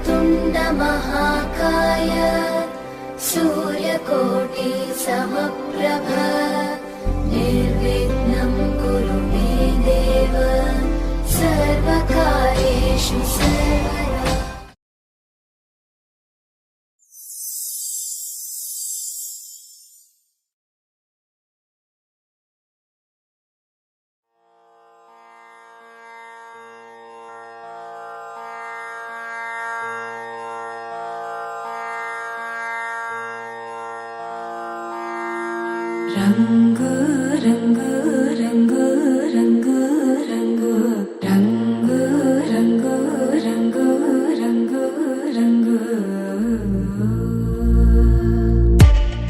वक्रतुण्ड महाकाय सूर्यकोटि समप्रभ निर्विघ्नं कुरु मे देव सर्वकार्येषु सर्वदा। रंगु रंगु रंगु रंगु रंगु रंगु रंगु रंगु रंगु रंगु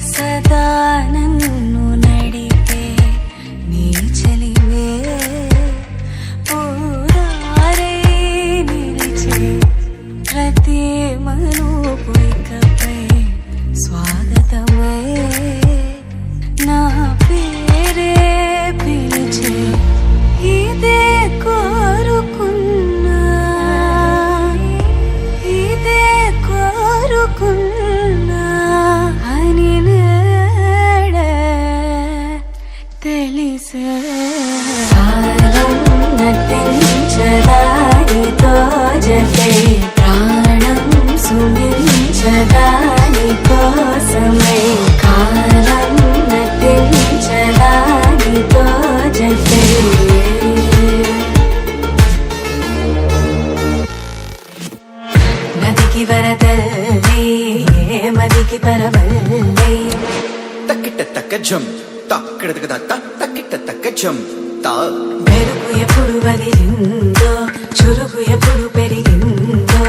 सदा नन्नु नडिपे नी चलिवे पूरारे निलिचे प्रति मनुपु इकपै स्वागतमे నా పేరే పిలిచే ఇదే కోరుకున్నా అని నేడే తెలిసే కాలం నటించదానితో జతే ప్రాణం సుమించదాని కోసమై కాలం నటించదానితో జతే నదికి వరదల్లి మదికి పరవల్లి తక్కిట తక్క జం తక్కిడతక తక్కిట తక్క జం తా మెరుపు ఎప్పుడు వదిలిందో చురుకు ఎప్పుడు పెరిగిందో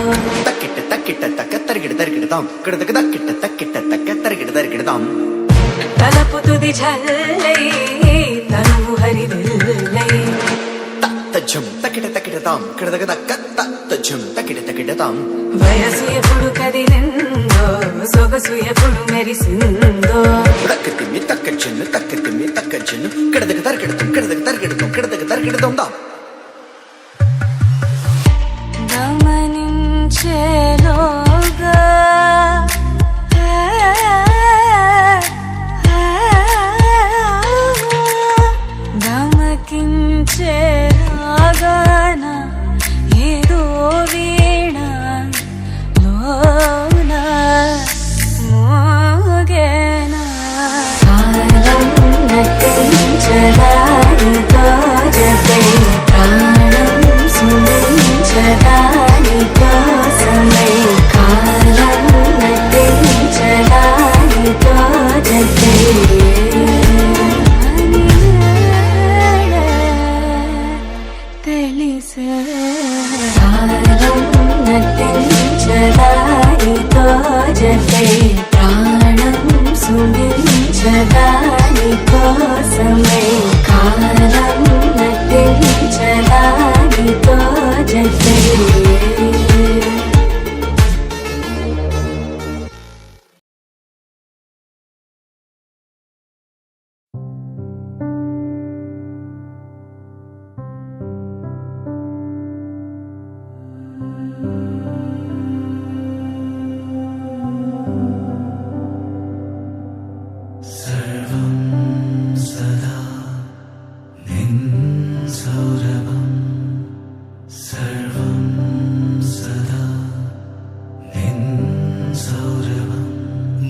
తక్కిట తక్క తరిగిడతాం కిడతక తక్కిట తక్క తరిగిడతాం తలపు తుది జల్లై తనువు హరివిల్లై తజ్జం తక్కిడతాం కిడతక తజ్జం తక్కిడతాం వయసు ఎప్పుడు కదిలిందో సొగసు ఎప్పుడు మెరిసిందో తక్కతిమ్మి తక్కజ్జను కిడతక తరిగిడతాం దా గమనించేలోగా గమకించేలాగాన ఏదో వీణ లోన మోగేనా కాలం నటించదానితో జతే ప్రాణం సుమించదాని కోసమై కాలం నటించదానితో జతే తెలిసే కాలం నటించదానితో జతే ప్రాణం సుమించదాని కోసమై కాలం నటించదానితో జతే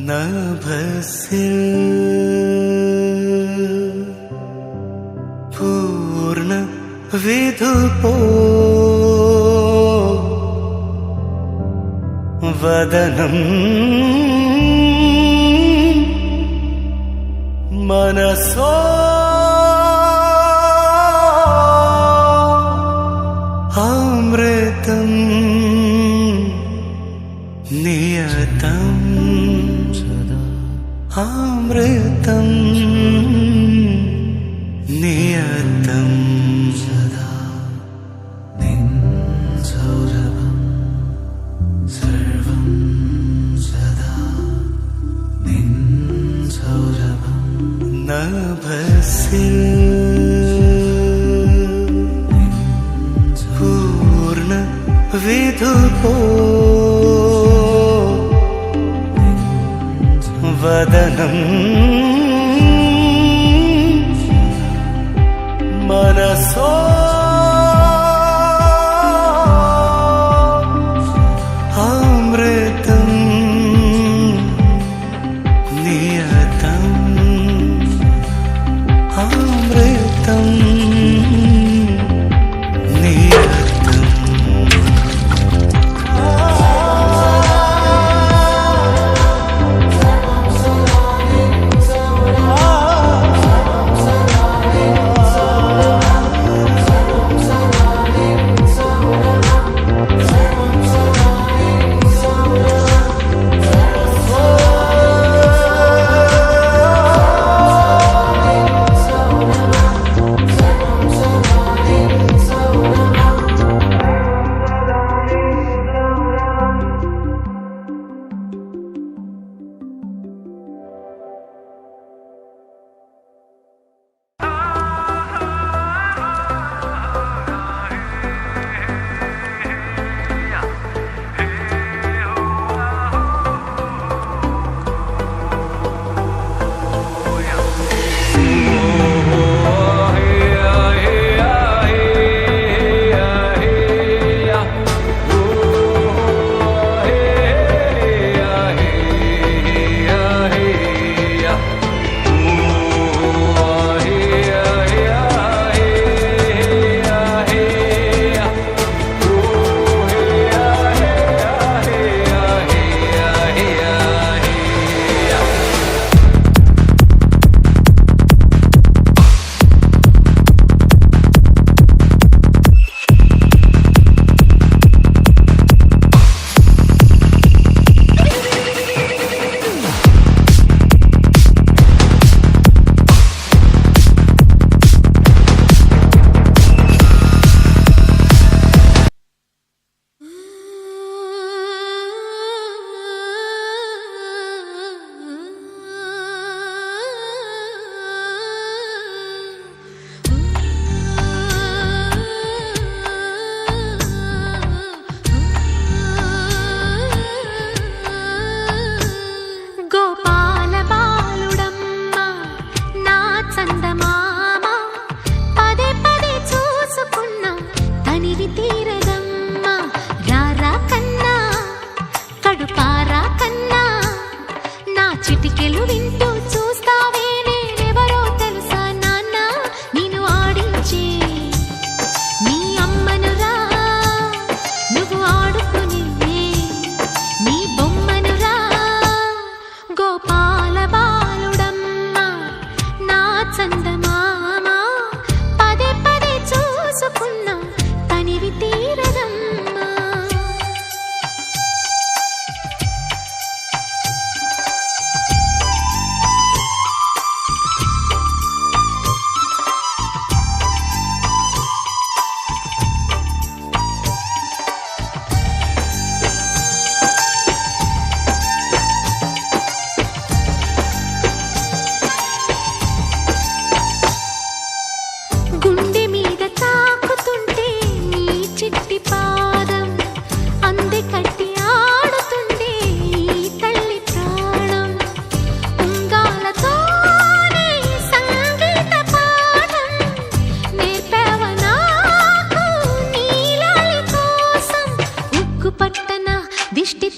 നഭസിൽ പൂർണ്ണ വിധുപോ വദനം മനസോ അമൃതം നിയതം अमृतं नियतं सदा निन्सौरभं सर्वं सदा निन्सौरभं नभसिल पूर्ण विधुपो వదనం మనసో అమృతం నియతం అమృతం నియతం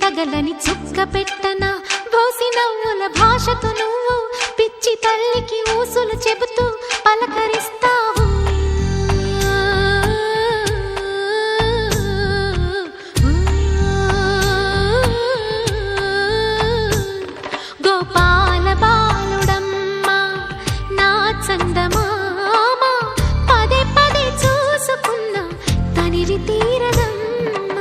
పగలని చుక్క పెట్టన బోసి నవ్వుల భాషతో నువ్వు పిచ్చి తల్లికి ఊసులు చెబుతూ పలకరిస్తావు. గోపాల బాలుడమ్మ నా చందమామ పదే పదే చూసుకున్న తనివి తీరదమ్మ.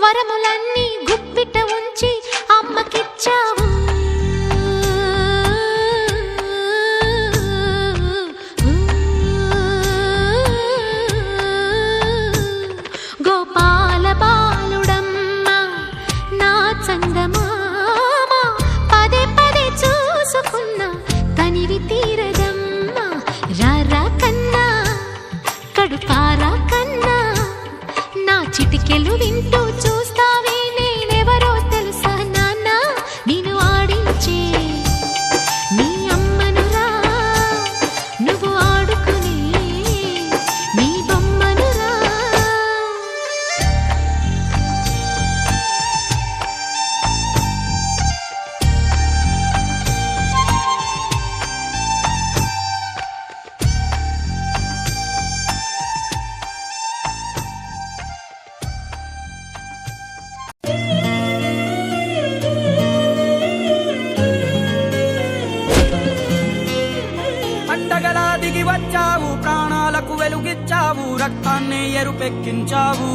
వరములన్నీ గుప్పిట ఉంచి అమ్మకిచ్చావు. గోపాల బాలుడమ్మ నా చందమామ పదే పదే చూసుకున్న తనివి తీరదమ్మ. రారా కన్నా కడుపారా కన్నా నా చిటికెలు వింటూ చూస్తావే నేనెవరో తెలుసా నాన్న. నేను ఆడించే నీ అమ్మనురా, నువ్వు ఆడుకునే నీ బొమ్మనురా. పండగలా దిగి వచ్చావు, ప్రాణాలకు వెలుగిచ్చావు, రక్తాన్ని ఎరుపెక్కించావు.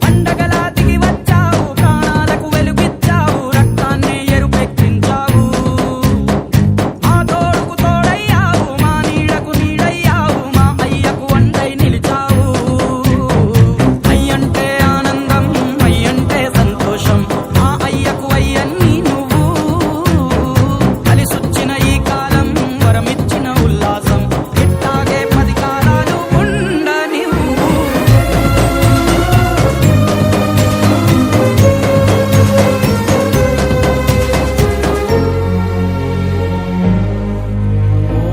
పండగలా దిగి వచ్చావు, ప్రాణాలకు వెలుగిచ్చావు, రక్తాన్ని ఎరుపెక్కించావు. మా తోడుకు తోడయ్యావు, మా నీడకు నీడయ్యావు, మా అయ్యకు వండై నిలిచావు. అయ్యంటే ఆనందం, అయ్యంటే సంతోషం, మా అయ్యకు అయ్యన్ని నువ్వు. కలిసొచ్చిన ఈ కాలం వరమిచ్చిన ఉల్లాసం, ఇట్టాగే 10 కాలాలు ఉండనివ్వు.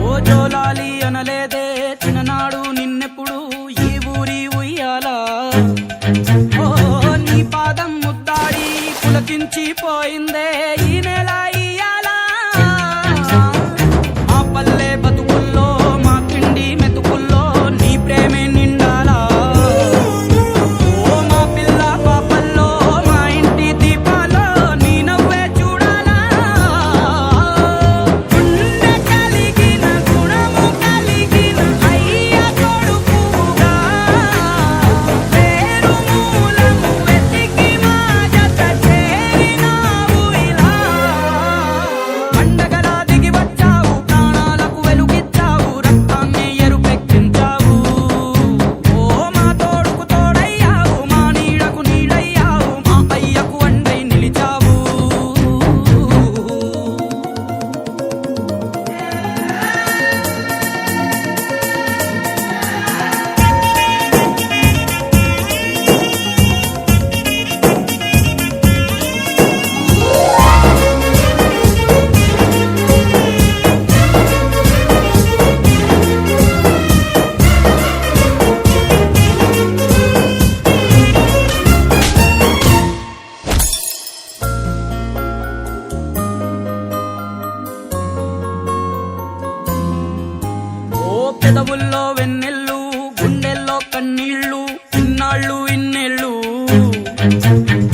ఓ జోలాలి అనలేదే చిన్ననాడు నిన్నెప్పుడు ఈ ఊరి ఉయ్యాలా. ఓ నీ పాదం ముద్దాడి పులకించి పోయిందే ఈ నెల ఇయ్యాలా. మా పల్లె బతుకుల్లో మా తిండి మెతుకుల్లో నీ ప్రేమే నిండాలా. ఓ మా పిల్ల పాపల్లో మా ఇంటి దీపాల్లో నీ నవ్వే చూడాలా. గుండె కలిగిన గుణము కలిగిన అయ్య కొడుకుగా పేరు మూలము వెతికి మా జత చేరినావు ఇలా. పండగలా దిగి వచ్చావు, ప్రాణాలకు వెలుగిచ్చావు, రక్తాన్ని ఎరుపెక్కించావు. ఓ మా తోడుకు తోడయ్యావు, మా నీడకు నీడయ్యావు, మా అయ్యకు వండై నిలిచావు. ఓ పెదవుల్లో వెన్నెల్లు, గుండెల్లో కన్నీళ్ళు, ఇన్నాళ్ళు ఇన్నేళ్ళు.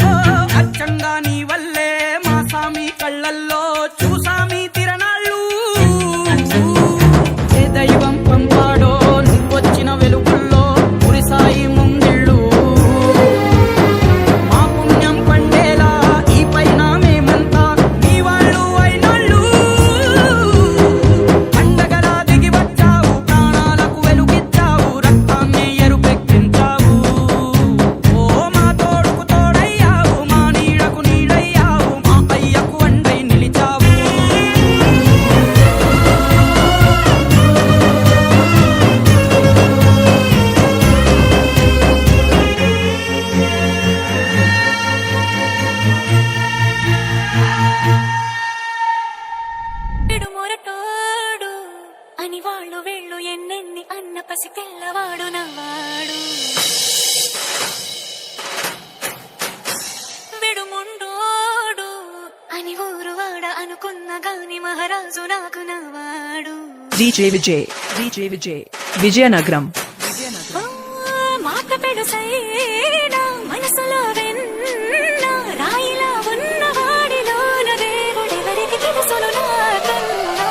ఓ అచ్చంగా నీ వల్లే మా సామి కళ్ళల్లో చూసామి తిరణాళ్ళు. ఏ దైవం పంపాడో నువ్వొచ్చిన వెలుగుల్లో కురిసాయి ముంగిళ్ళు. మా పుణ్యం పండేలా ఈ పైన మేమంతా నీ వాళ్ళు అయినాళ్ళు. పండగలా దిగి వచ్చావు, ప్రాణాలకు వెలుగిచ్చావు, రక్తాన్ని ఎరుపెక్కించావు. ఓ మా తోడుకు తోడయ్యావు, మా నీడకు నీడయ్యావు, మా అయ్యకు వండై నిలిచావు. విడు మొరటోడు అని వాళ్ళు వీళ్ళు ఎన్నెన్ని అన్న పసి పిల్లవాడు నవ్వాడు. విడు ముండోడు అని ఊరు వాడ అనుకున్న గాని మహారాజు నాకు నవ్వాడు. DJ Vijay, DJ Vijay, Vijayanagaram. మాట పెడుసైనా మనసులో వెన్న రాయిలా ఉన్నవాడిలోన దేవుడెవరికి తెలుసును నాకన్నా.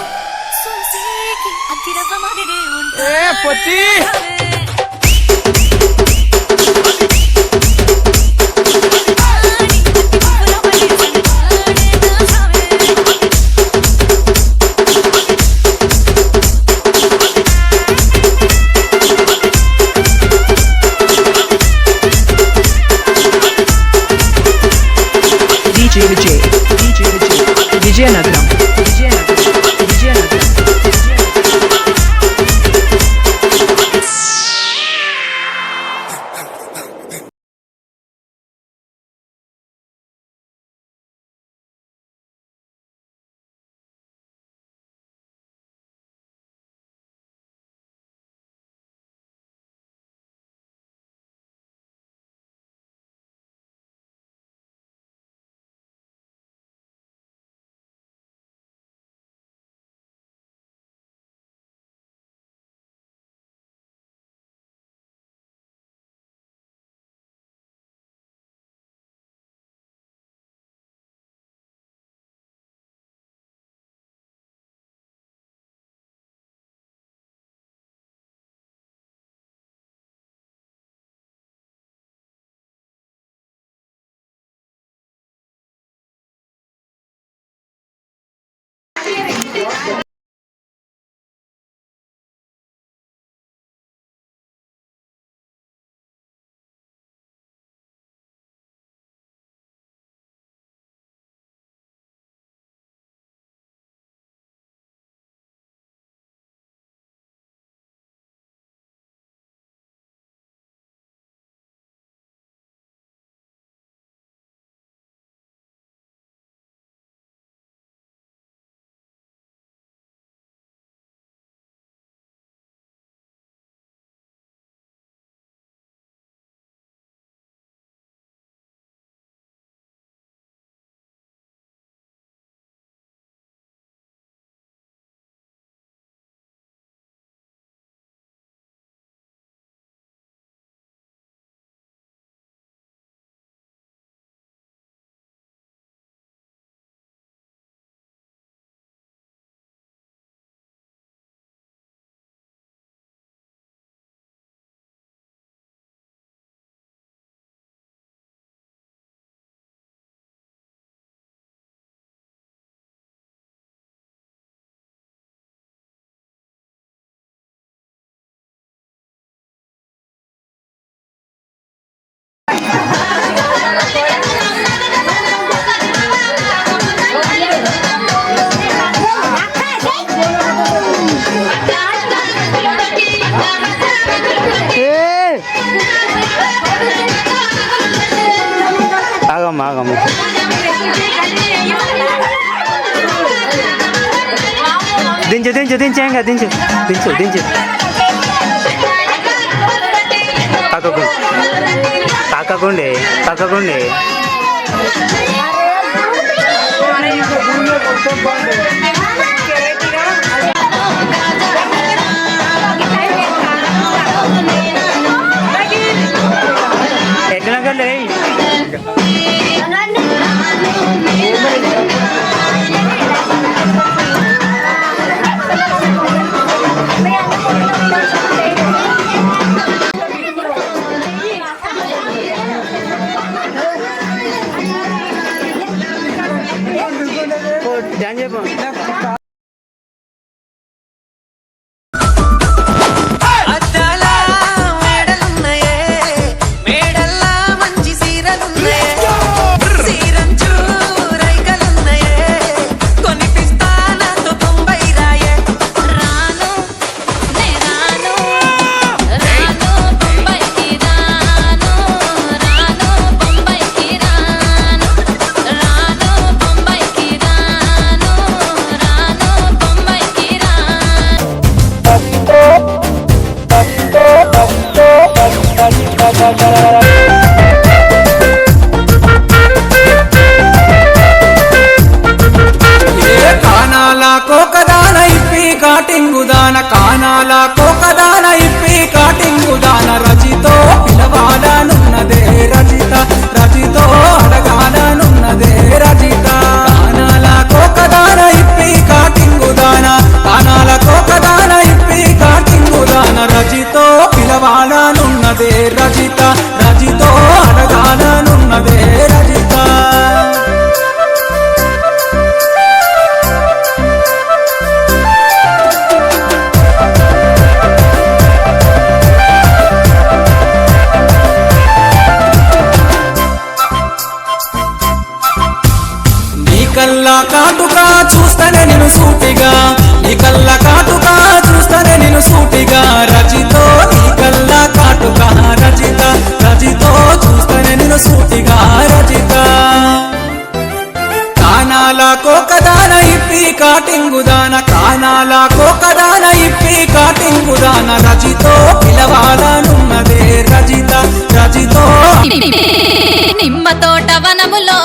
చూసేకి అగ్గిరవ్వ మాదిరే ఉంటా. ఆగమ్మ దించు ఏం కాదు దించు పక్కకుండే ఎట్లా కలే ధ్యాన్ చెప్పు కానాల కోకదాన ఇప్పి కాటింగుదాన రజితో పిలవాలనున్నదే రజితో అడగాలనున్నదే రజిత కానాల కోకదాన ఇప్పి కాటింగుదాన రజితో పిలవాలనున్నదే రజితో అడగాలనున్నదే రజిత కల్లా కాటుగా చూస్తనే నేను సూటిగా నీ కల్లా కాటుగా చూస్తనే నేను సూటిగా రజితో నీ కల్లా కాటుగా రజితో చూస్తనే నేను సూటిగా రజిత కానాల కోకదాన ఇప్పి కాటింగుదాన రజితో పిలవాలనున్నదే రజితో నిమ్మ తోట వనములో